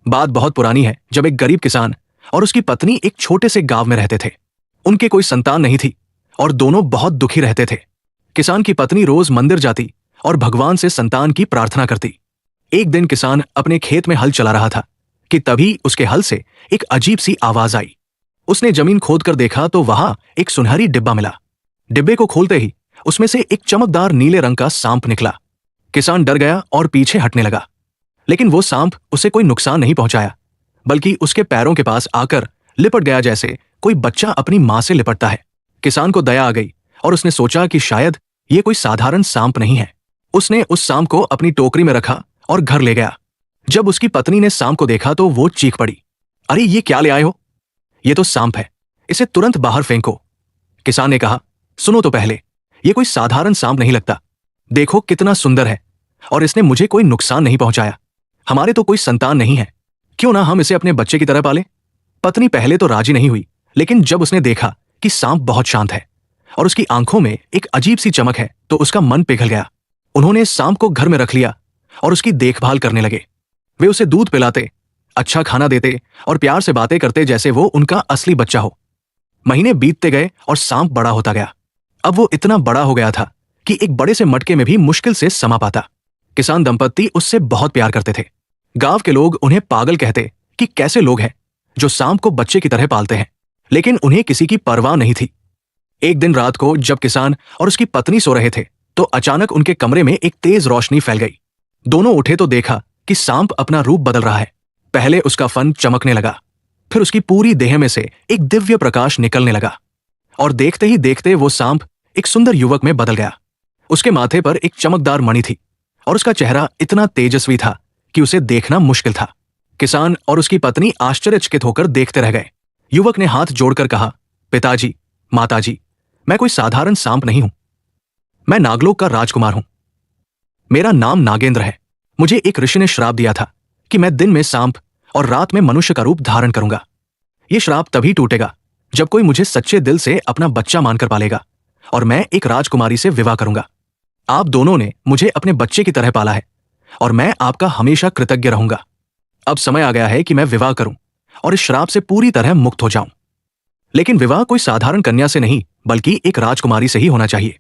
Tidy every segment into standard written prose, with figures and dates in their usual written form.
बात बहुत पुरानी है, जब एक गरीब किसान और उसकी पत्नी एक छोटे से गांव में रहते थे। उनके कोई संतान नहीं थी और दोनों बहुत दुखी रहते थे। किसान की पत्नी रोज मंदिर जाती और भगवान से संतान की प्रार्थना करती। एक दिन किसान अपने खेत में हल चला रहा था कि तभी उसके हल से एक अजीब सी आवाज आई। उसने जमीन खोदकर देखा तो वहां एक सुनहरी डिब्बा मिला। डिब्बे को खोलते ही उसमें से एक चमकदार नीले रंग का सांप निकला। किसान डर गया और पीछे हटने लगा, लेकिन वो सांप उसे कोई नुकसान नहीं पहुंचाया, बल्कि उसके पैरों के पास आकर लिपट गया जैसे कोई बच्चा अपनी मां से लिपटता है। किसान को दया आ गई और उसने सोचा कि शायद ये कोई साधारण सांप नहीं है। उसने उस सांप को अपनी टोकरी में रखा और घर ले गया। जब उसकी पत्नी ने सांप को देखा तो वो चीख पड़ी, अरे ये क्या ले आए हो? ये तो सांप है, इसे तुरंत बाहर फेंको। किसान ने कहा, सुनो तो पहले, ये कोई साधारण सांप नहीं लगता। देखो कितना सुंदर है और इसने मुझे कोई नुकसान नहीं पहुंचाया। हमारे तो कोई संतान नहीं है, क्यों ना हम इसे अपने बच्चे की तरह पालें? पत्नी पहले तो राजी नहीं हुई, लेकिन जब उसने देखा कि सांप बहुत शांत है और उसकी आंखों में एक अजीब सी चमक है तो उसका मन पिघल गया। उन्होंने सांप को घर में रख लिया और उसकी देखभाल करने लगे। वे उसे दूध पिलाते, अच्छा खाना देते और प्यार से बातें करते जैसे वो उनका असली बच्चा हो। महीने बीतते गए और सांप बड़ा होता गया। अब वो इतना बड़ा हो गया था कि एक बड़े से मटके में भी मुश्किल से समा पाता। किसान दंपत्ति उससे बहुत प्यार करते थे। गांव के लोग उन्हें पागल कहते कि कैसे लोग हैं जो सांप को बच्चे की तरह पालते हैं, लेकिन उन्हें किसी की परवाह नहीं थी। एक दिन रात को जब किसान और उसकी पत्नी सो रहे थे तो अचानक उनके कमरे में एक तेज रोशनी फैल गई। दोनों उठे तो देखा कि सांप अपना रूप बदल रहा है। पहले उसका फन चमकने लगा, फिर उसकी पूरी देह में से एक दिव्य प्रकाश निकलने लगा और देखते ही देखते वो सांप एक सुंदर युवक में बदल गया। उसके माथे पर एक चमकदार मणि थी और उसका चेहरा इतना तेजस्वी था कि उसे देखना मुश्किल था। किसान और उसकी पत्नी आश्चर्यचकित होकर देखते रह गए। युवक ने हाथ जोड़कर कहा, पिताजी, माताजी, मैं कोई साधारण सांप नहीं हूं। मैं नागलोक का राजकुमार हूं। मेरा नाम नागेंद्र है। मुझे एक ऋषि ने श्राप दिया था कि मैं दिन में सांप और रात में मनुष्य का रूप धारण करूंगा। यह श्राप तभी टूटेगा जब कोई मुझे सच्चे दिल से अपना बच्चा मानकर पालेगा और मैं एक राजकुमारी से विवाह करूंगा। आप दोनों ने मुझे अपने बच्चे की तरह पाला है और मैं आपका हमेशा कृतज्ञ रहूंगा। अब समय आ गया है कि मैं विवाह करूं और इस श्राप से पूरी तरह मुक्त हो जाऊं। लेकिन विवाह कोई साधारण कन्या से नहीं, बल्कि एक राजकुमारी से ही होना चाहिए।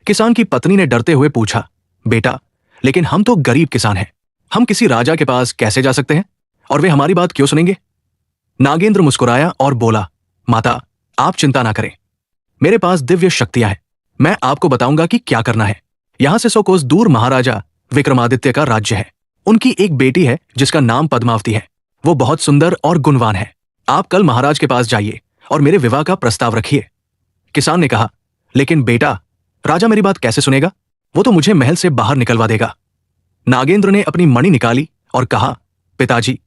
किसान की पत्नी ने डरते हुए पूछा, बेटा, लेकिन हम तो गरीब किसान हैं। हम किसी राजा के पास कैसे जा सकते हैं और वे हमारी बात क्यों सुनेंगे? नागेंद्र मुस्कुराया और बोला, माता, आप चिंता ना करें। मेरे पास दिव्य शक्तियां हैं। मैं आपको बताऊंगा कि क्या करना है। यहां से 100 कोस दूर महाराजा विक्रमादित्य का राज्य है। उनकी एक बेटी है जिसका नाम पद्मावती है। वो बहुत सुंदर और गुणवान है। आप कल महाराज के पास जाइए और मेरे विवाह का प्रस्ताव रखिए। किसान ने कहा, लेकिन बेटा, राजा मेरी बात कैसे सुनेगा? वो तो मुझे महल से बाहर निकलवा देगा। नागेंद्र ने अपनी मणि निकाली और कहा, पिताजी,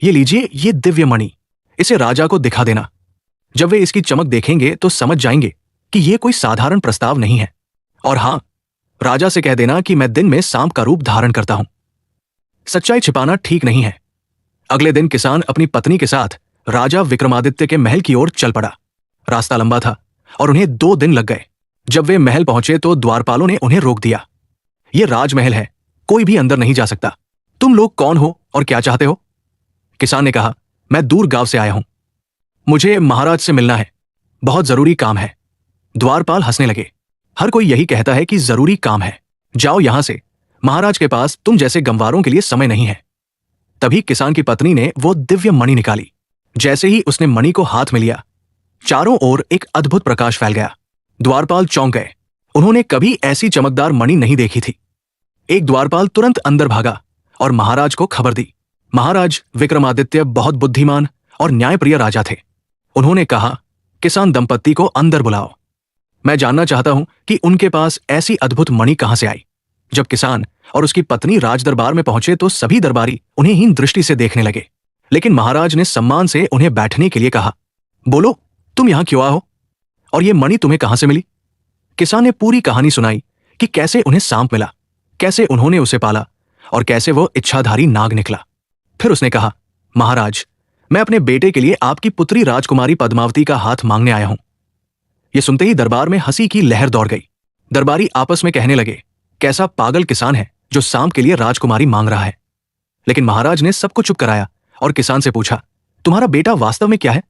ये लीजिए, ये दिव्य मणि। इसे राजा को दिखा देना। जब वे इसकी चमक देखेंगे तो समझ जाएंगे कि यह कोई साधारण प्रस्ताव नहीं है। और हां, राजा से कह देना कि मैं दिन में सांप का रूप धारण करता हूं। सच्चाई छिपाना ठीक नहीं है। अगले दिन किसान अपनी पत्नी के साथ राजा विक्रमादित्य के महल की ओर चल पड़ा। रास्ता लंबा था और उन्हें 2 दिन लग गए। जब वे महल पहुंचे तो द्वारपालों ने उन्हें रोक दिया। यह राजमहल है, कोई भी अंदर नहीं जा सकता। तुम लोग कौन हो और क्या चाहते हो? किसान ने कहा, मैं दूर गांव से आया हूं। मुझे महाराज से मिलना है, बहुत जरूरी काम है। द्वारपाल हंसने लगे। हर कोई यही कहता है कि जरूरी काम है, जाओ यहां से। महाराज के पास तुम जैसे गंवारों के लिए समय नहीं है। तभी किसान की पत्नी ने वो दिव्य मणि निकाली। जैसे ही उसने मणि को हाथ में लिया, चारों ओर एक अद्भुत प्रकाश फैल गया। द्वारपाल चौंक गए। उन्होंने कभी ऐसी चमकदार मणि नहीं देखी थी। एक द्वारपाल तुरंत अंदर भागा और महाराज को खबर दी। महाराज विक्रमादित्य बहुत बुद्धिमान और न्यायप्रिय राजा थे। उन्होंने कहा, किसान दंपत्ति को अंदर बुलाओ। मैं जानना चाहता हूं कि उनके पास ऐसी अद्भुत मणि कहां से आई। जब किसान और उसकी पत्नी राजदरबार में पहुंचे तो सभी दरबारी उन्हें हीन दृष्टि से देखने लगे, लेकिन महाराज ने सम्मान से उन्हें बैठने के लिए कहा। बोलो, तुम यहां क्यों आए हो और ये मणि तुम्हें कहां से मिली? किसान ने पूरी कहानी सुनाई कि कैसे उन्हें सांप मिला, कैसे उन्होंने उसे पाला और कैसे वो इच्छाधारी नाग निकला। फिर उसने कहा, महाराज, मैं अपने बेटे के लिए आपकी पुत्री राजकुमारी पद्मावती का हाथ मांगने आया हूं। यह सुनते ही दरबार में हंसी की लहर दौड़ गई। दरबारी आपस में कहने लगे, कैसा पागल किसान है जो सांप के लिए राजकुमारी मांग रहा है। लेकिन महाराज ने सबको चुप कराया और किसान से पूछा, तुम्हारा बेटा वास्तव में क्या है?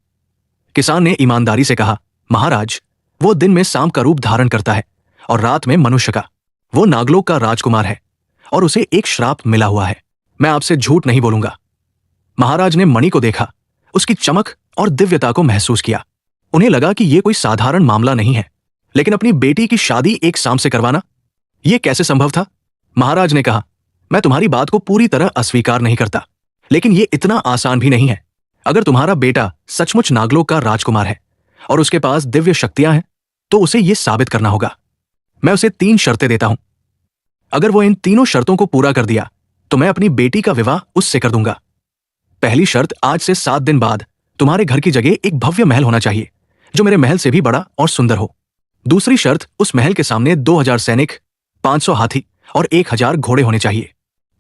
किसान ने ईमानदारी से कहा, महाराज, वो दिन में सांप का रूप धारण करता है और रात में मनुष्य का। वो नागलोक का राजकुमार है और उसे एक श्राप मिला हुआ है। मैं आपसे झूठ नहीं बोलूंगा। महाराज ने मणि को देखा, उसकी चमक और दिव्यता को महसूस किया। उन्हें लगा कि यह कोई साधारण मामला नहीं है, लेकिन अपनी बेटी की शादी एक सांप से करवाना, यह कैसे संभव था? महाराज ने कहा, मैं तुम्हारी बात को पूरी तरह अस्वीकार नहीं करता, लेकिन यह इतना आसान भी नहीं है। अगर तुम्हारा बेटा सचमुच नागलोक का राजकुमार है और उसके पास दिव्य शक्तियां हैं, तो उसे यह साबित करना होगा। मैं उसे 3 शर्तें देता हूं। अगर वो इन तीनों शर्तों को पूरा कर दिया तो मैं अपनी बेटी का विवाह उससे कर दूंगा। पहली शर्त, आज से 7 दिन बाद तुम्हारे घर की जगह एक भव्य महल होना चाहिए जो मेरे महल से भी बड़ा और सुंदर हो। दूसरी शर्त, उस महल के सामने 2000 सैनिक, 500 हाथी और 1000 घोड़े होने चाहिए।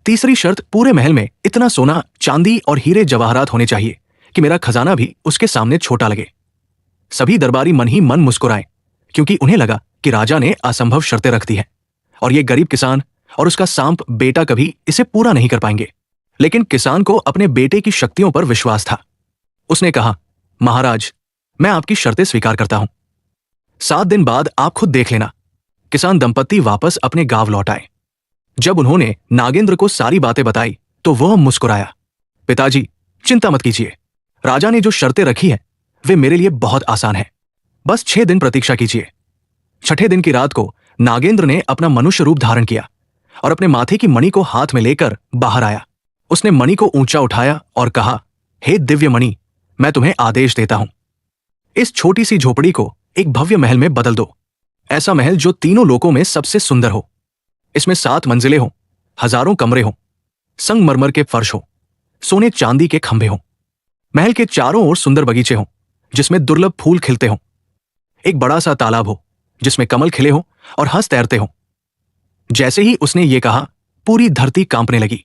तीसरी शर्त, पूरे महल में इतना सोना, चांदी और हीरे जवाहरात होने चाहिए कि मेरा खजाना भी उसके सामने छोटा लगे। सभी दरबारी मन ही मन मुस्कुराए, क्योंकि उन्हें लगा कि राजा ने असंभव शर्तें रख दी हैं और ये गरीब किसान और उसका सांप बेटा कभी इसे पूरा नहीं कर पाएंगे। लेकिन किसान को अपने बेटे की शक्तियों पर विश्वास था। उसने कहा, महाराज, मैं आपकी शर्तें स्वीकार करता हूं। 7 दिन बाद आप खुद देख लेना। किसान दंपत्ति वापस अपने गांव लौट आए। जब उन्होंने नागेंद्र को सारी बातें बताई तो वह मुस्कुराया। पिताजी, चिंता मत कीजिए। राजा ने जो शर्तें रखी हैं वे मेरे लिए बहुत आसान है। बस 6 दिन प्रतीक्षा कीजिए। छठे दिन की रात को नागेंद्र ने अपना मनुष्य रूप धारण किया और अपने माथे की मणि को हाथ में लेकर बाहर आया। उसने मणि को ऊंचा उठाया और कहा, हे दिव्य मणि, मैं तुम्हें आदेश देता हूं। इस छोटी सी झोपड़ी को एक भव्य महल में बदल दो। ऐसा महल जो तीनों लोकों में सबसे सुंदर हो। इसमें 7 मंजिलें हो, हजारों कमरे हो, संगमरमर के फर्श हो, सोने चांदी के खंभे हो। महल के चारों ओर सुंदर बगीचे हों जिसमें दुर्लभ फूल खिलते हों। एक बड़ा सा तालाब हो जिसमें कमल खिले हों और हंस तैरते हों। जैसे ही उसने ये कहा, पूरी धरती कांपने लगी,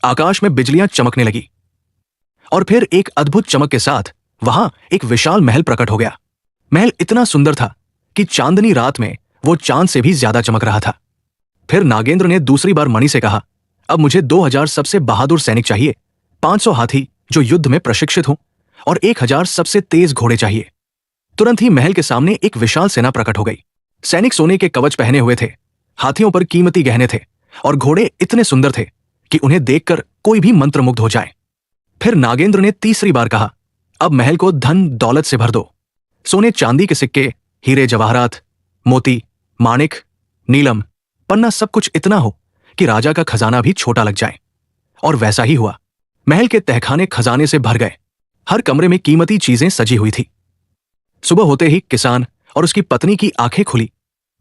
आकाश में बिजलियां चमकने लगी और फिर एक अद्भुत चमक के साथ वहां एक विशाल महल प्रकट हो गया। महल इतना सुंदर था कि चांदनी रात में वो चांद से भी ज्यादा चमक रहा था। फिर नागेंद्र ने दूसरी बार मणि से कहा, अब मुझे 2000 सबसे बहादुर सैनिक चाहिए, 500 हाथी जो युद्ध में प्रशिक्षित हों और 1000 सबसे तेज घोड़े चाहिए। तुरंत ही महल के सामने एक विशाल सेना प्रकट हो गई। सैनिक सोने के कवच पहने हुए थे, हाथियों पर कीमती गहने थे और घोड़े इतने सुंदर थे कि उन्हें देखकर कोई भी मंत्रमुग्ध हो जाए। फिर नागेंद्र ने तीसरी बार कहा, अब महल को धन दौलत से भर दो। सोने चांदी के सिक्के, हीरे जवाहरात, मोती, माणिक, नीलम, पन्ना, सब कुछ इतना हो कि राजा का खजाना भी छोटा लग जाए। और वैसा ही हुआ। महल के तहखाने खजाने से भर गए। हर कमरे में कीमती चीजें सजी हुई थी। सुबह होते ही किसान और उसकी पत्नी की आंखें खुली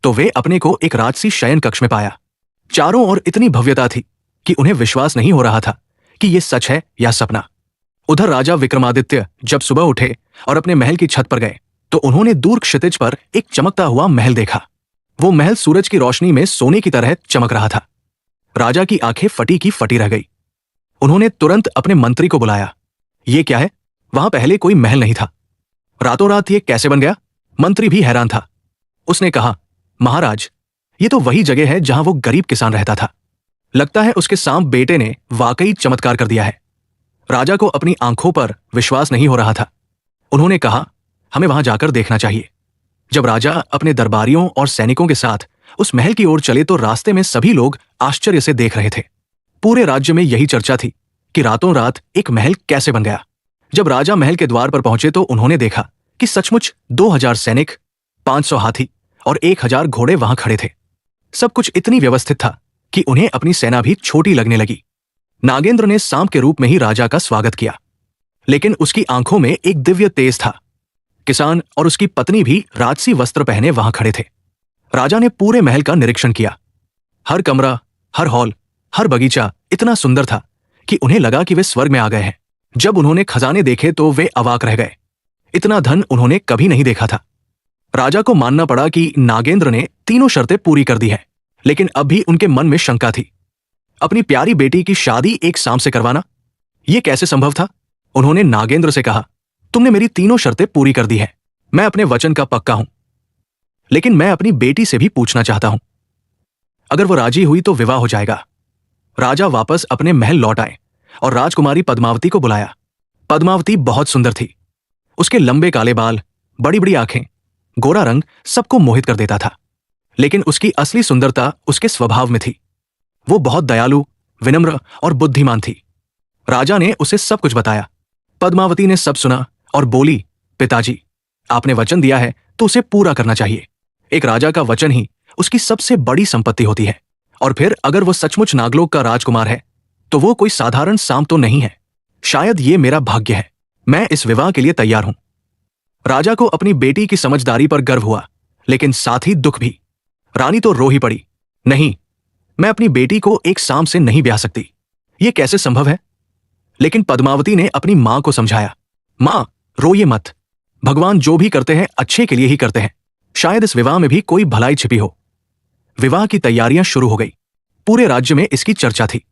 तो वे अपने को एक राजसी शयन कक्ष में पाया। चारों ओर इतनी भव्यता थी कि उन्हें विश्वास नहीं हो रहा था कि यह सच है या सपना। उधर राजा विक्रमादित्य जब सुबह उठे और अपने महल की छत पर गए तो उन्होंने दूर क्षितिज पर एक चमकता हुआ महल देखा। वो महल सूरज की रोशनी में सोने की तरह चमक रहा था। राजा की आंखें फटी की फटी रह गई। उन्होंने तुरंत अपने मंत्री को बुलाया। ये क्या है? वहां पहले कोई महल नहीं था, रातों रात ये कैसे बन गया? मंत्री भी हैरान था। उसने कहा, महाराज, ये तो वही जगह है जहां वो गरीब किसान रहता था। लगता है उसके सांप बेटे ने वाकई चमत्कार कर दिया है। राजा को अपनी आंखों पर विश्वास नहीं हो रहा था। उन्होंने कहा, हमें वहां जाकर देखना चाहिए। जब राजा अपने दरबारियों और सैनिकों के साथ उस महल की ओर चले तो रास्ते में सभी लोग आश्चर्य से देख रहे थे। पूरे राज्य में यही चर्चा थी कि रातों रात एक महल कैसे बन गया। जब राजा महल के द्वार पर पहुंचे तो उन्होंने देखा कि सचमुच 2000 सैनिक, 500 हाथी और 1000 घोड़े वहां खड़े थे। सब कुछ इतनी व्यवस्थित था कि उन्हें अपनी सेना भी छोटी लगने लगी। नागेंद्र ने सांप के रूप में ही राजा का स्वागत किया, लेकिन उसकी आंखों में एक दिव्य तेज था। किसान और उसकी पत्नी भी राजसी वस्त्र पहने वहां खड़े थे। राजा ने पूरे महल का निरीक्षण किया। हर कमरा, हर हॉल, हर बगीचा इतना सुंदर था कि उन्हें लगा कि वे स्वर्ग में आ गए हैं। जब उन्होंने खजाने देखे तो वे अवाक रह गए। इतना धन उन्होंने कभी नहीं देखा था। राजा को मानना पड़ा कि नागेंद्र ने तीनों शर्तें पूरी कर दी हैं, लेकिन अब भी उनके मन में शंका थी। अपनी प्यारी बेटी की शादी एक सांप से करवाना, यह कैसे संभव था? उन्होंने नागेंद्र से कहा, तुमने मेरी तीनों शर्तें पूरी कर दी हैं। मैं अपने वचन का पक्का हूं, लेकिन मैं अपनी बेटी से भी पूछना चाहता हूं। अगर वो राजी हुई तो विवाह हो जाएगा। राजा वापस अपने महल लौट आए और राजकुमारी पद्मावती को बुलाया। पद्मावती बहुत सुंदर थी। उसके लंबे काले बाल, बड़ी बड़ी आंखें, गोरा रंग सबको मोहित कर देता था। लेकिन उसकी असली सुंदरता उसके स्वभाव में थी। वो बहुत दयालु, विनम्र और बुद्धिमान थी। राजा ने उसे सब कुछ बताया। पद्मावती ने सब सुना और बोली, पिताजी, आपने वचन दिया है तो उसे पूरा करना चाहिए। एक राजा का वचन ही उसकी सबसे बड़ी संपत्ति होती है। और फिर अगर वो सचमुच नागलोक का राजकुमार है तो वो कोई साधारण सांप तो नहीं है। शायद ये मेरा भाग्य है। मैं इस विवाह के लिए तैयार हूं। राजा को अपनी बेटी की समझदारी पर गर्व हुआ, लेकिन साथ ही दुख भी। रानी तो रो ही पड़ी। नहीं, मैं अपनी बेटी को एक सांप से नहीं ब्याह सकती। ये कैसे संभव है? लेकिन पद्मावती ने अपनी मां को समझाया, मां, रोइए मत। भगवान जो भी करते हैं अच्छे के लिए ही करते हैं। शायद इस विवाह में भी कोई भलाई छिपी हो। विवाह की तैयारियां शुरू हो गई। पूरे राज्य में इसकी चर्चा थी।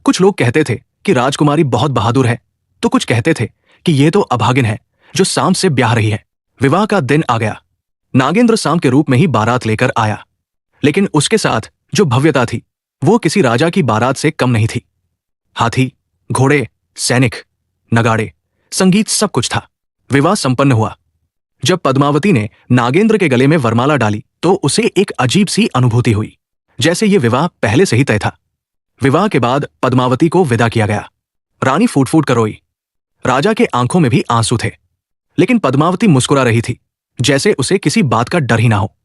कुछ लोग कहते थे कि राजकुमारी बहुत बहादुर है, तो कुछ कहते थे कि यह तो अभागिन है जो सांप से ब्याह रही है। विवाह का दिन आ गया। नागेंद्र सांप के रूप में ही बारात लेकर आया, लेकिन उसके साथ जो भव्यता थी वो किसी राजा की बारात से कम नहीं थी। हाथी, घोड़े, सैनिक, नगाड़े, संगीत, सब कुछ था। विवाह संपन्न हुआ। जब पद्मावती ने नागेंद्र के गले में वरमाला डाली तो उसे एक अजीब सी अनुभूति हुई, जैसे ये विवाह पहले से ही तय था। विवाह के बाद पद्मावती को विदा किया गया। रानी फूट फूट कर रोई। राजा के आंखों में भी आंसू थे, लेकिन पद्मावती मुस्कुरा रही थी, जैसे उसे किसी बात का डर ही ना हो।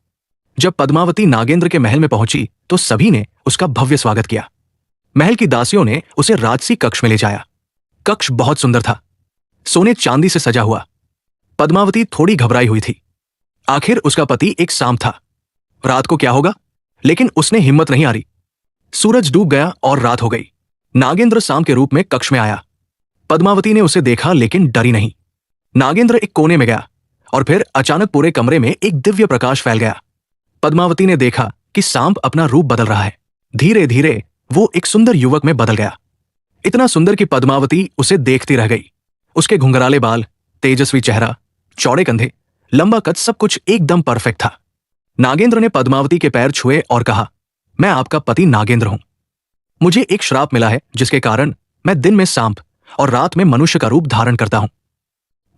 जब पद्मावती नागेंद्र के महल में पहुंची तो सभी ने उसका भव्य स्वागत किया। महल की दासियों ने उसे राजसी कक्ष में ले जाया। कक्ष बहुत सुंदर था, सोने चांदी से सजा हुआ। पद्मावती थोड़ी घबराई हुई थी। आखिर उसका पति एक सांप था। रात को क्या होगा? लेकिन उसने हिम्मत नहीं हारी। सूरज डूब गया और रात हो गई। नागेंद्र सांप के रूप में कक्ष में आया। पद्मावती ने उसे देखा, लेकिन डरी नहीं। नागेंद्र एक कोने में गया और फिर अचानक पूरे कमरे में एक दिव्य प्रकाश फैल गया। पद्मावती ने देखा कि सांप अपना रूप बदल रहा है। धीरे धीरे वो एक सुंदर युवक में बदल गया। इतना सुंदर कि पद्मावती उसे देखती रह गई। उसके घुंघराले बाल, तेजस्वी चेहरा, चौड़े कंधे, लंबा कद, सब कुछ एकदम परफेक्ट था। नागेंद्र ने पद्मावती के पैर छुए और कहा, मैं आपका पति नागेंद्र हूं। मुझे एक श्राप मिला है जिसके कारण मैं दिन में सांप और रात में मनुष्य का रूप धारण करता हूं।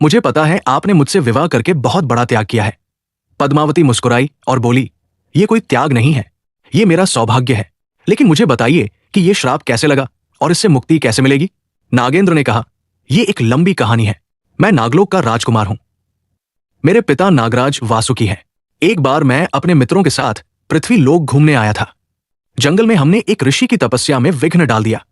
मुझे पता है आपने मुझसे विवाह करके बहुत बड़ा त्याग किया है। पद्मावती मुस्कुराई और बोली, यह कोई त्याग नहीं है, यह मेरा सौभाग्य है। लेकिन मुझे बताइए कि यह श्राप कैसे लगा और इससे मुक्ति कैसे मिलेगी? नागेंद्र ने कहा, यह एक लंबी कहानी है। मैं नागलोक का राजकुमार हूं। मेरे पिता नागराज वासुकी हैं। एक बार मैं अपने मित्रों के साथ पृथ्वी लोक घूमने आया था। जंगल में हमने एक ऋषि की तपस्या में विघ्न डाल दिया।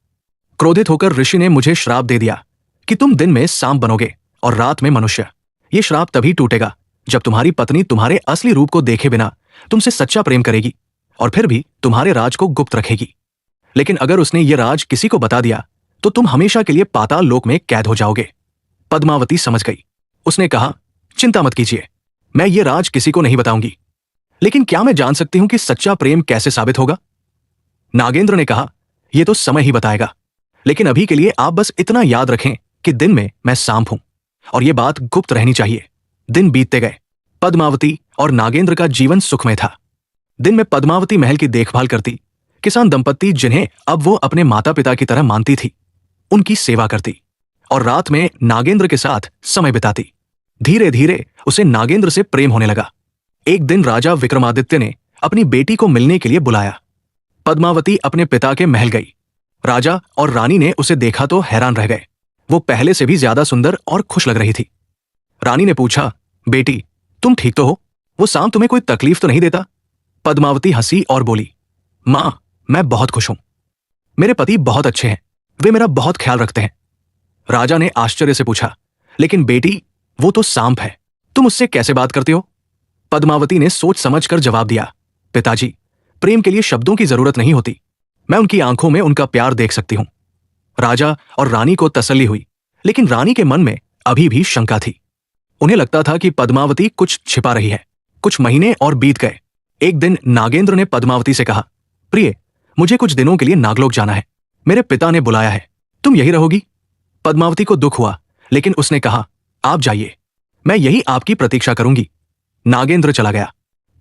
क्रोधित होकर ऋषि ने मुझे श्राप दे दिया कि तुम दिन में सांप बनोगे और रात में मनुष्य। ये श्राप तभी टूटेगा जब तुम्हारी पत्नी तुम्हारे असली रूप को देखे बिना तुमसे सच्चा प्रेम करेगी और फिर भी तुम्हारे राज को गुप्त रखेगी। लेकिन अगर उसने ये राज किसी को बता दिया तो तुम हमेशा के लिए पाताल लोक में कैद हो जाओगे। पद्मावती समझ गई। उसने कहा, चिंता मत कीजिए, मैं ये राज किसी को नहीं बताऊंगी। लेकिन क्या मैं जान सकती हूं कि सच्चा प्रेम कैसे साबित होगा? नागेंद्र ने कहा, यह तो समय ही बताएगा। लेकिन अभी के लिए आप बस इतना याद रखें कि दिन में मैं सांप हूं और यह बात गुप्त रहनी चाहिए। दिन बीतते गए। पद्मावती और नागेंद्र का जीवन सुखमय था। दिन में पद्मावती महल की देखभाल करती, किसान दंपत्ति जिन्हें अब वो अपने माता पिता की तरह मानती थी उनकी सेवा करती, और रात में नागेंद्र के साथ समय बिताती। धीरे धीरे उसे नागेंद्र से प्रेम होने लगा। एक दिन राजा विक्रमादित्य ने अपनी बेटी को मिलने के लिए बुलाया। पद्मावती अपने पिता के महल गई। राजा और रानी ने उसे देखा तो हैरान रह गए। वो पहले से भी ज्यादा सुंदर और खुश लग रही थी। रानी ने पूछा, बेटी, तुम ठीक तो हो? वो सांप तुम्हें कोई तकलीफ तो नहीं देता? पद्मावती हंसी और बोली, मां, मैं बहुत खुश हूं। मेरे पति बहुत अच्छे हैं, वे मेरा बहुत ख्याल रखते हैं। राजा ने आश्चर्य से पूछा, लेकिन बेटी, वो तो सांप है, तुम उससे कैसे बात करते हो? पद्मावती ने सोच समझकर जवाब दिया, पिताजी, प्रेम के लिए शब्दों की जरूरत नहीं होती। मैं उनकी आंखों में उनका प्यार देख सकती हूं। राजा और रानी को तसल्ली हुई, लेकिन रानी के मन में अभी भी शंका थी। उन्हें लगता था कि पद्मावती कुछ छिपा रही है। कुछ महीने और बीत गए। एक दिन नागेंद्र ने पद्मावती से कहा, प्रिय, मुझे कुछ दिनों के लिए नागलोक जाना है। मेरे पिता ने बुलाया है, तुम यही रहोगी? पद्मावती को दुख हुआ, लेकिन उसने कहा, आप जाइए, मैं यही आपकी प्रतीक्षा करूंगी। नागेंद्र चला गया।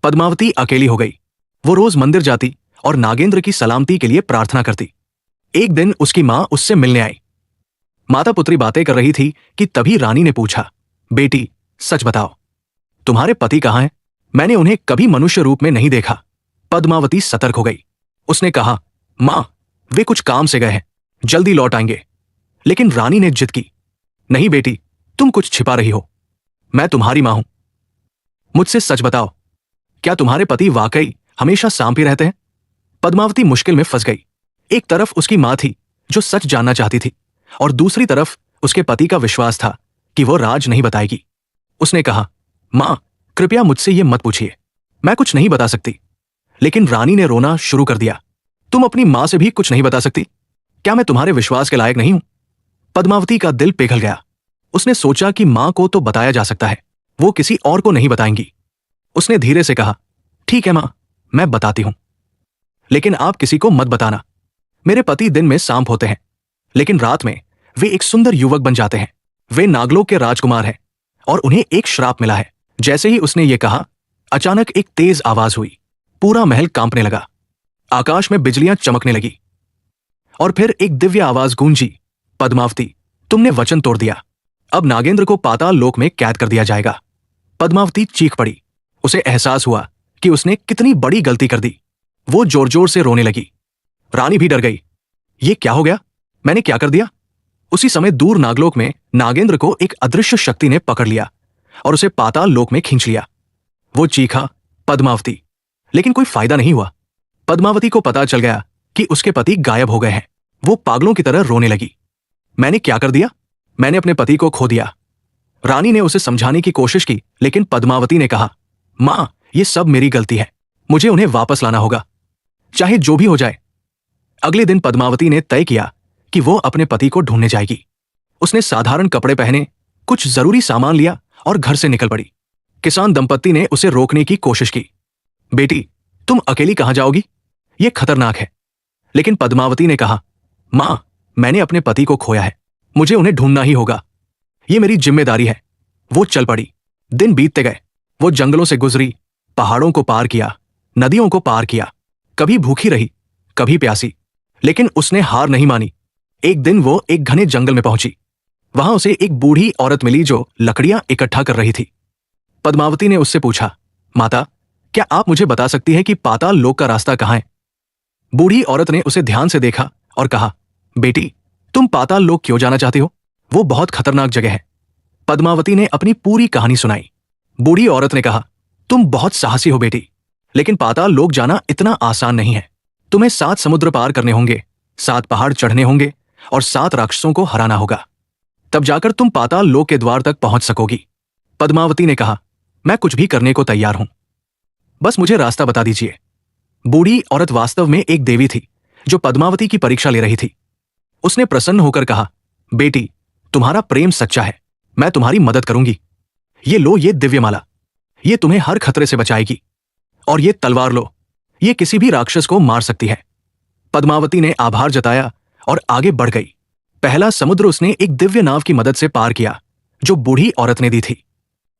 पद्मावती अकेली हो गई। वो रोज मंदिर जाती और नागेंद्र की सलामती के लिए प्रार्थना करती। एक दिन उसकी मां उससे मिलने आई। माता पुत्री बातें कर रही थी कि तभी रानी ने पूछा, बेटी सच बताओ, तुम्हारे पति कहाँ हैं? मैंने उन्हें कभी मनुष्य रूप में नहीं देखा। पद्मावती सतर्क हो गई। उसने कहा, मां, वे कुछ काम से गए हैं, जल्दी लौट आएंगे। लेकिन रानी ने जिद की, नहीं बेटी, तुम कुछ छिपा रही हो। मैं तुम्हारी मां हूं, मुझसे सच बताओ, क्या तुम्हारे पति वाकई हमेशा सांप ही रहते हैं? पद्मावती मुश्किल में फंस गई। एक तरफ उसकी मां थी जो सच जानना चाहती थी, और दूसरी तरफ उसके पति का विश्वास था कि वो राज नहीं बताएगी। उसने कहा, मां, कृपया मुझसे ये मत पूछिए, मैं कुछ नहीं बता सकती। लेकिन रानी ने रोना शुरू कर दिया। तुम अपनी मां से भी कुछ नहीं बता सकती? क्या मैं तुम्हारे विश्वास के लायक नहीं हूं? पद्मावती का दिल पिघल गया। उसने सोचा कि मां को तो बताया जा सकता है, वो किसी और को नहीं बताएंगी। उसने धीरे से कहा, ठीक है मां, मैं बताती हूं, लेकिन आप किसी को मत बताना। मेरे पति दिन में सांप होते हैं, लेकिन रात में वे एक सुंदर युवक बन जाते हैं। वे नागलोक के राजकुमार हैं और उन्हें एक श्राप मिला है। जैसे ही उसने ये कहा, अचानक एक तेज आवाज हुई। पूरा महल कांपने लगा, आकाश में बिजलियां चमकने लगी, और फिर एक दिव्य आवाज गूंजी, पद्मावती, तुमने वचन तोड़ दिया। अब नागेंद्र को पाताल लोक में कैद कर दिया जाएगा। पद्मावती चीख पड़ी। उसे एहसास हुआ कि उसने कितनी बड़ी गलती कर दी। वो जोर जोर से रोने लगी। रानी भी डर गई। ये क्या हो गया? मैंने क्या कर दिया? उसी समय दूर नागलोक में नागेंद्र को एक अदृश्य शक्ति ने पकड़ लिया और उसे पाताल लोक में खींच लिया। वो चीखा, पद्मावती, लेकिन कोई फायदा नहीं हुआ। पद्मावती को पता चल गया कि उसके पति गायब हो गए हैं। वो पागलों की तरह रोने लगी। मैंने क्या कर दिया? मैंने अपने पति को खो दिया। रानी ने उसे समझाने की कोशिश की, लेकिन पद्मावती ने कहा, मां, ये सब मेरी गलती है, मुझे उन्हें वापस लाना होगा, चाहे जो भी हो जाए। अगले दिन पद्मावती ने तय किया कि वो अपने पति को ढूंढने जाएगी। उसने साधारण कपड़े पहने, कुछ जरूरी सामान लिया और घर से निकल पड़ी। किसान दंपत्ति ने उसे रोकने की कोशिश की। बेटी, तुम अकेली कहां जाओगी? यह खतरनाक है। लेकिन पद्मावती ने कहा, मां, मैंने अपने पति को खोया है, मुझे उन्हें ढूंढना ही होगा, यह मेरी जिम्मेदारी है। वो चल पड़ी। दिन बीतते गए। वो जंगलों से गुजरी, पहाड़ों को पार किया, नदियों को पार किया, कभी भूखी रही, कभी प्यासी, लेकिन उसने हार नहीं मानी। एक दिन वो एक घने जंगल में पहुंची। वहां उसे एक बूढ़ी औरत मिली जो लकड़ियां इकट्ठा कर रही थी। पद्मावती ने उससे पूछा, माता, क्या आप मुझे बता सकती हैं कि पाताल लोक का रास्ता कहां है? बूढ़ी औरत ने उसे ध्यान से देखा और कहा, बेटी, तुम पाताल लोक क्यों जाना चाहती हो? वो बहुत खतरनाक जगह है। पद्मावती ने अपनी पूरी कहानी सुनाई। बूढ़ी औरत ने कहा, तुम बहुत साहसी हो बेटी, लेकिन पाताल लोक जाना इतना आसान नहीं है। तुम्हें 7 समुद्र पार करने होंगे, 7 पहाड़ चढ़ने होंगे और 7 राक्षसों को हराना होगा, तब जाकर तुम पाताल लोक के द्वार तक पहुंच सकोगी। पद्मावती ने कहा, मैं कुछ भी करने को तैयार हूं, बस मुझे रास्ता बता दीजिए। बूढ़ी औरत वास्तव में एक देवी थी जो पद्मावती की परीक्षा ले रही थी। उसने प्रसन्न होकर कहा, बेटी, तुम्हारा प्रेम सच्चा है, मैं तुम्हारी मदद करूंगी। ये लो, ये दिव्य माला, ये तुम्हें हर खतरे से बचाएगी। और ये तलवार लो, ये किसी भी राक्षस को मार सकती है। पद्मावती ने आभार जताया और आगे बढ़ गई। पहला समुद्र उसने एक दिव्य नाव की मदद से पार किया जो बूढ़ी औरत ने दी थी।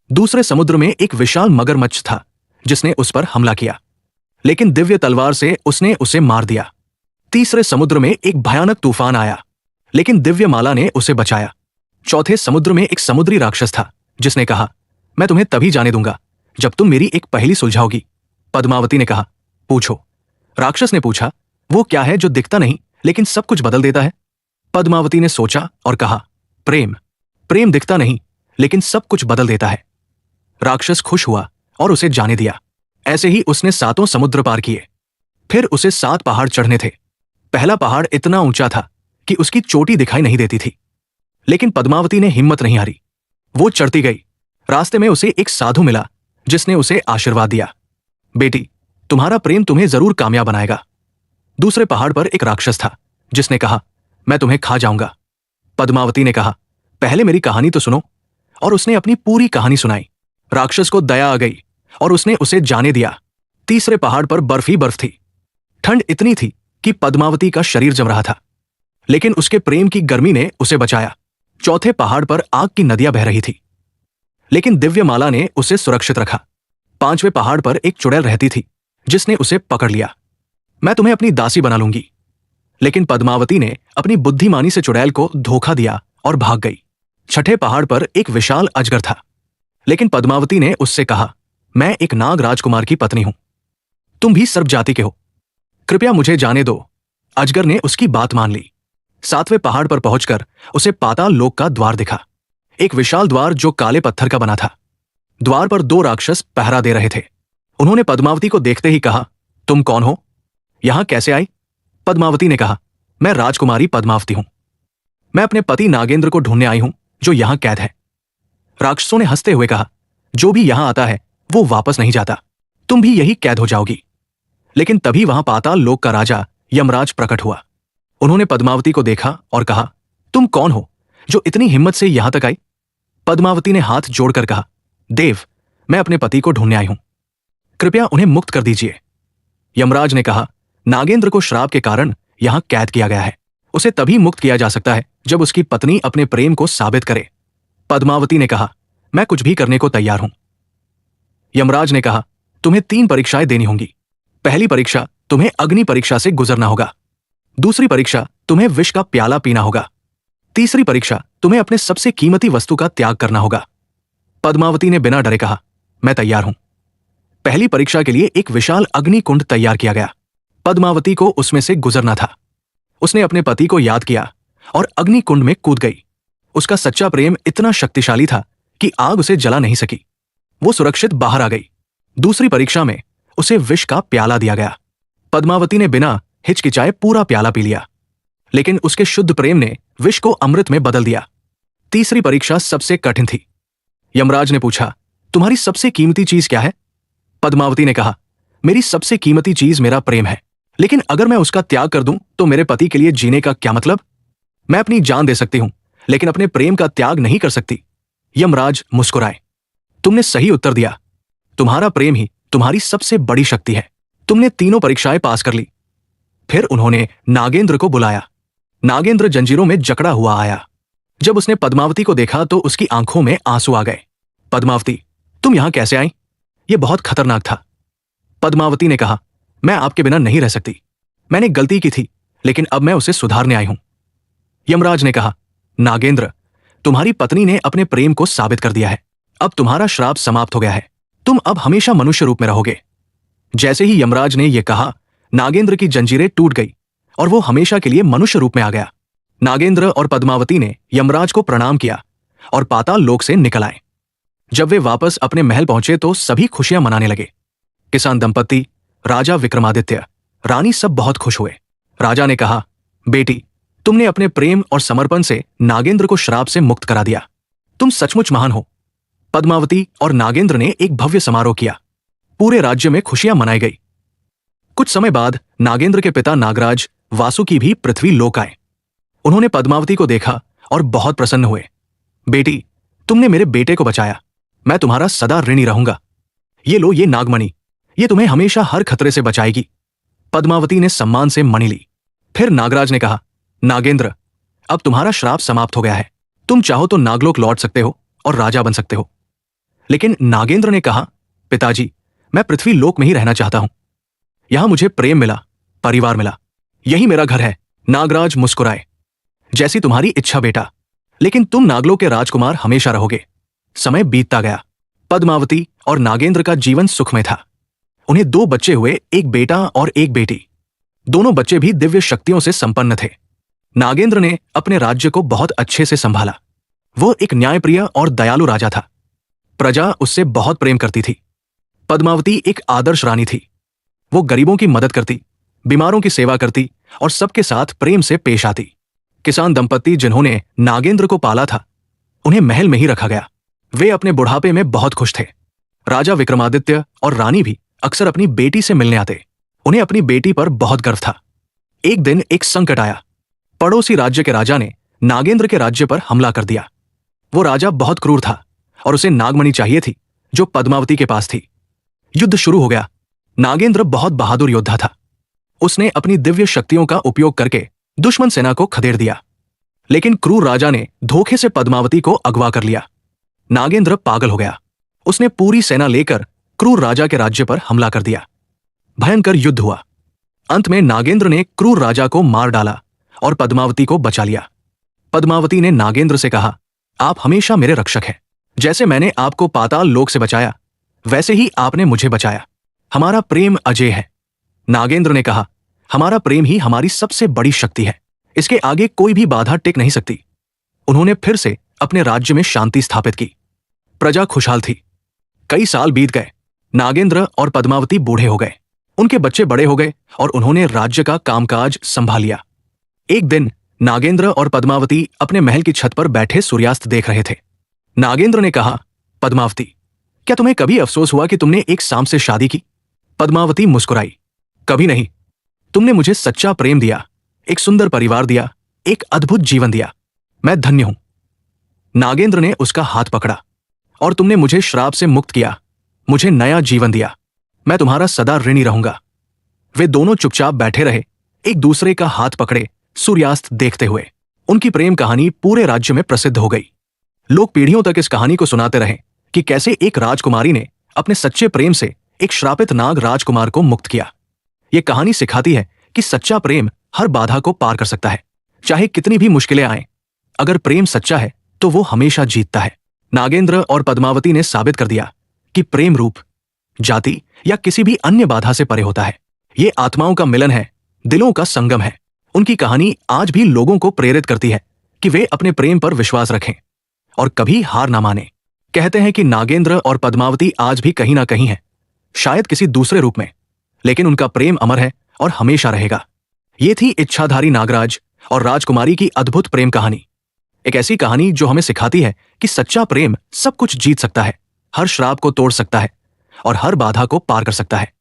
दूसरे समुद्र में एक विशाल मगरमच्छ था जिसने उस पर हमला किया, लेकिन दिव्य तलवार से उसने उसे मार दिया। तीसरे समुद्र में एक भयानक तूफान आया, लेकिन दिव्य माला ने उसे बचाया। चौथे समुद्र में एक समुद्री राक्षस था जिसने कहा, मैं तुम्हें तभी जाने दूंगा जब तुम मेरी एक पहेली सुलझाओगी। पद्मावती ने कहा, पूछो। राक्षस ने पूछा, वो क्या है जो दिखता नहीं लेकिन सब कुछ बदल देता है? पद्मावती ने सोचा और कहा, प्रेम। प्रेम दिखता नहीं लेकिन सब कुछ बदल देता है। राक्षस खुश हुआ और उसे जाने दिया। ऐसे ही उसने 7 समुद्र पार किए। फिर उसे 7 पहाड़ चढ़ने थे। पहला पहाड़ इतना ऊंचा था कि उसकी चोटी दिखाई नहीं देती थी, लेकिन पद्मावती ने हिम्मत नहीं हारी। वो चढ़ती गई। रास्ते में उसे एक साधु मिला जिसने उसे आशीर्वाद दिया, बेटी, तुम्हारा प्रेम तुम्हें जरूर कामयाब बनाएगा। दूसरे पहाड़ पर एक राक्षस था जिसने कहा, मैं तुम्हें खा जाऊंगा। पद्मावती ने कहा, पहले मेरी कहानी तो सुनो, और उसने अपनी पूरी कहानी सुनाई। राक्षस को दया आ गई और उसने उसे जाने दिया। तीसरे पहाड़ पर बर्फ ही बर्फ थी। ठंड इतनी थी कि पद्मावती का शरीर जम रहा था, लेकिन उसके प्रेम की गर्मी ने उसे बचाया। चौथे पहाड़ पर आग की नदियां बह रही थी, लेकिन दिव्य माला ने उसे सुरक्षित रखा। 5वें पहाड़ पर एक चुड़ैल रहती थी जिसने उसे पकड़ लिया। मैं तुम्हें अपनी दासी बना लूंगी, लेकिन पद्मावती ने अपनी बुद्धिमानी से चुड़ैल को धोखा दिया और भाग गई। छठे पहाड़ पर एक विशाल अजगर था, लेकिन पद्मावती ने उससे कहा, मैं एक नाग राजकुमार की पत्नी हूं, तुम भी सर्प जाति के हो, कृपया मुझे जाने दो। अजगर ने उसकी बात मान ली। सातवें पहाड़ पर पहुंचकर उसे पाताल लोक का द्वार दिखा, एक विशाल द्वार जो काले पत्थर का बना था। द्वार पर दो राक्षस पहरा दे रहे थे। उन्होंने पद्मावती को देखते ही कहा, तुम कौन हो, यहां कैसे आई? पद्मावती ने कहा, मैं राजकुमारी पद्मावती हूं, मैं अपने पति नागेंद्र को ढूंढने आई हूं जो यहां कैद है। राक्षसों ने हंसते हुए कहा, जो भी यहां आता है वो वापस नहीं जाता, तुम भी यही कैद हो जाओगी। लेकिन तभी वहां पाताल लोक का राजा यमराज प्रकट हुआ। उन्होंने पद्मावती को देखा और कहा, तुम कौन हो जो इतनी हिम्मत से यहां तक आई? पद्मावती ने हाथ जोड़कर कहा, देव, मैं अपने पति को ढूंढने आई हूं, कृपया उन्हें मुक्त कर दीजिए। यमराज ने कहा, नागेंद्र को श्राप के कारण यहां कैद किया गया है, उसे तभी मुक्त किया जा सकता है जब उसकी पत्नी अपने प्रेम को साबित करे। पद्मावती ने कहा, मैं कुछ भी करने को तैयार हूं। यमराज ने कहा, तुम्हें 3 परीक्षाएं देनी होंगी। पहली परीक्षा, तुम्हें अग्नि परीक्षा से गुजरना होगा। दूसरी परीक्षा, तुम्हें विष का प्याला पीना होगा। तीसरी परीक्षा, तुम्हें अपने सबसे कीमती वस्तु का त्याग करना होगा। पद्मावती ने बिना डरे कहा, मैं तैयार हूं। पहली परीक्षा के लिए एक विशाल अग्नि कुंड तैयार किया गया। पद्मावती को उसमें से गुजरना था। उसने अपने पति को याद किया और अग्नि कुंड में कूद गई। उसका सच्चा प्रेम इतना शक्तिशाली था कि आग उसे जला नहीं सकी। वो सुरक्षित बाहर आ गई। दूसरी परीक्षा में उसे विष का प्याला दिया गया। पद्मावती ने बिना हिचकिचाए पूरा प्याला पी लिया, लेकिन उसके शुद्ध प्रेम ने विष को अमृत में बदल दिया। तीसरी परीक्षा सबसे कठिन थी। यमराज ने पूछा, तुम्हारी सबसे कीमती चीज क्या है? पद्मावती ने कहा, मेरी सबसे कीमती चीज मेरा प्रेम है, लेकिन अगर मैं उसका त्याग कर दूं तो मेरे पति के लिए जीने का क्या मतलब? मैं अपनी जान दे सकती हूं, लेकिन अपने प्रेम का त्याग नहीं कर सकती। यमराज मुस्कुराए, तुमने सही उत्तर दिया। तुम्हारा प्रेम ही तुम्हारी सबसे बड़ी शक्ति है। तुमने तीनों परीक्षाएं पास कर ली। फिर उन्होंने नागेंद्र को बुलाया। नागेंद्र जंजीरों में जकड़ा हुआ आया। जब उसने पद्मावती को देखा तो उसकी आंखों में आंसू आ गए। पद्मावती, तुम यहां कैसे आई? यह बहुत खतरनाक था। पद्मावती ने कहा, मैं आपके बिना नहीं रह सकती। मैंने गलती की थी, लेकिन अब मैं उसे सुधारने आई हूं। यमराज ने कहा, नागेंद्र, तुम्हारी पत्नी ने अपने प्रेम को साबित कर दिया है। अब तुम्हारा श्राप समाप्त हो गया है। तुम अब हमेशा मनुष्य रूप में रहोगे। जैसे ही यमराज ने यह कहा, नागेंद्र की जंजीरें टूट गई और वो हमेशा के लिए मनुष्य रूप में आ गया। नागेंद्र और पद्मावती ने यमराज को प्रणाम किया और पाताल लोक से निकल आए। जब वे वापस अपने महल पहुंचे तो सभी खुशियां मनाने लगे। किसान दंपत्ति, राजा विक्रमादित्य, रानी सब बहुत खुश हुए। राजा ने कहा, बेटी, तुमने अपने प्रेम और समर्पण से नागेंद्र को श्राप से मुक्त करा दिया। तुम सचमुच महान हो। पद्मावती और नागेंद्र ने एक भव्य समारोह किया। पूरे राज्य में खुशियां मनाई गई। कुछ समय बाद नागेंद्र के पिता नागराज वासुकी भी पृथ्वी लोक आए। उन्होंने पद्मावती को देखा और बहुत प्रसन्न हुए। बेटी, तुमने मेरे बेटे को बचाया। मैं तुम्हारा सदा ऋणी रहूंगा। ये लो ये नागमणि, ये तुम्हें हमेशा हर खतरे से बचाएगी। पद्मावती ने सम्मान से मणि ली। फिर नागराज ने कहा, नागेंद्र, अब तुम्हारा श्राप समाप्त हो गया है। तुम चाहो तो नागलोक लौट सकते हो और राजा बन सकते हो। लेकिन नागेंद्र ने कहा, पिताजी, मैं पृथ्वी लोक में ही रहना चाहता हूं। यहां मुझे प्रेम मिला, परिवार मिला, यही मेरा घर है। नागराज मुस्कुराए, जैसी तुम्हारी इच्छा बेटा, लेकिन तुम नागलोक के राजकुमार हमेशा रहोगे। समय बीतता गया। पद्मावती और नागेंद्र का जीवन सुखमय था। उन्हें 2 बच्चे हुए, एक बेटा और एक बेटी। दोनों बच्चे भी दिव्य शक्तियों से संपन्न थे। नागेंद्र ने अपने राज्य को बहुत अच्छे से संभाला। वो एक न्यायप्रिय और दयालु राजा था। प्रजा उससे बहुत प्रेम करती थी। पद्मावती एक आदर्श रानी थी। वो गरीबों की मदद करती, बीमारों की सेवा करती और सबके साथ प्रेम से पेश आती। किसान दंपत्ति जिन्होंने नागेंद्र को पाला था, उन्हें महल में ही रखा गया। वे अपने बुढ़ापे में बहुत खुश थे। राजा विक्रमादित्य और रानी भी अक्सर अपनी बेटी से मिलने आते। उन्हें अपनी बेटी पर बहुत गर्व था। एक दिन एक संकट आया। पड़ोसी राज्य के राजा ने नागेंद्र के राज्य पर हमला कर दिया। वो राजा बहुत क्रूर था और उसे नागमणि चाहिए थी जो पद्मावती के पास थी। युद्ध शुरू हो गया। नागेंद्र बहुत बहादुर योद्धा था। उसने अपनी दिव्य शक्तियों का उपयोग करके दुश्मन सेना को खदेड़ दिया, लेकिन क्रूर राजा ने धोखे से पद्मावती को अगवा कर लिया। नागेंद्र पागल हो गया। उसने पूरी सेना लेकर क्रूर राजा के राज्य पर हमला कर दिया। भयंकर युद्ध हुआ। अंत में नागेंद्र ने क्रूर राजा को मार डाला और पद्मावती को बचा लिया। पद्मावती ने नागेंद्र से कहा, आप हमेशा मेरे रक्षक हैं। जैसे मैंने आपको पाताल लोक से बचाया, वैसे ही आपने मुझे बचाया। हमारा प्रेम अजय है। नागेंद्र ने कहा, हमारा प्रेम ही हमारी सबसे बड़ी शक्ति है। इसके आगे कोई भी बाधा टिक नहीं सकती। उन्होंने फिर से अपने राज्य में शांति स्थापित की। प्रजा खुशहाल थी। कई साल बीत गए। नागेंद्र और पद्मावती बूढ़े हो गए। उनके बच्चे बड़े हो गए और उन्होंने राज्य का कामकाज संभाल लिया। एक दिन नागेंद्र और पद्मावती अपने महल की छत पर बैठे सूर्यास्त देख रहे थे। नागेंद्र ने कहा, पद्मावती, क्या तुम्हें कभी अफसोस हुआ कि तुमने एक सांप से शादी की? पद्मावती मुस्कुराई, कभी नहीं। तुमने मुझे सच्चा प्रेम दिया, एक सुंदर परिवार दिया, एक अद्भुत जीवन दिया। मैं धन्य हूं। नागेंद्र ने उसका हाथ पकड़ा, और तुमने मुझे श्राप से मुक्त किया, मुझे नया जीवन दिया। मैं तुम्हारा सदा ऋणी रहूंगा। वे दोनों चुपचाप बैठे रहे, एक दूसरे का हाथ पकड़े, सूर्यास्त देखते हुए। उनकी प्रेम कहानी पूरे राज्य में प्रसिद्ध हो गई। लोग पीढ़ियों तक इस कहानी को सुनाते रहे कि कैसे एक राजकुमारी ने अपने सच्चे प्रेम से एक श्रापित नाग राजकुमार को मुक्त किया। यह कहानी सिखाती है कि सच्चा प्रेम हर बाधा को पार कर सकता है, चाहे कितनी भी मुश्किलें आएं। अगर प्रेम सच्चा है तो वो हमेशा जीतता है। नागेंद्र और पद्मावती ने साबित कर दिया कि प्रेम रूप, जाति या किसी भी अन्य बाधा से परे होता है। ये आत्माओं का मिलन है, दिलों का संगम है। उनकी कहानी आज भी लोगों को प्रेरित करती है कि वे अपने प्रेम पर विश्वास रखें और कभी हार ना माने। कहते हैं कि नागेंद्र और पद्मावती आज भी कहीं ना कहीं हैं, शायद किसी दूसरे रूप में, लेकिन उनका प्रेम अमर है और हमेशा रहेगा। ये थी इच्छाधारी नागराज और राजकुमारी की अद्भुत प्रेम कहानी। एक ऐसी कहानी जो हमें सिखाती है कि सच्चा प्रेम सब कुछ जीत सकता है, हर श्राप को तोड़ सकता है और हर बाधा को पार कर सकता है।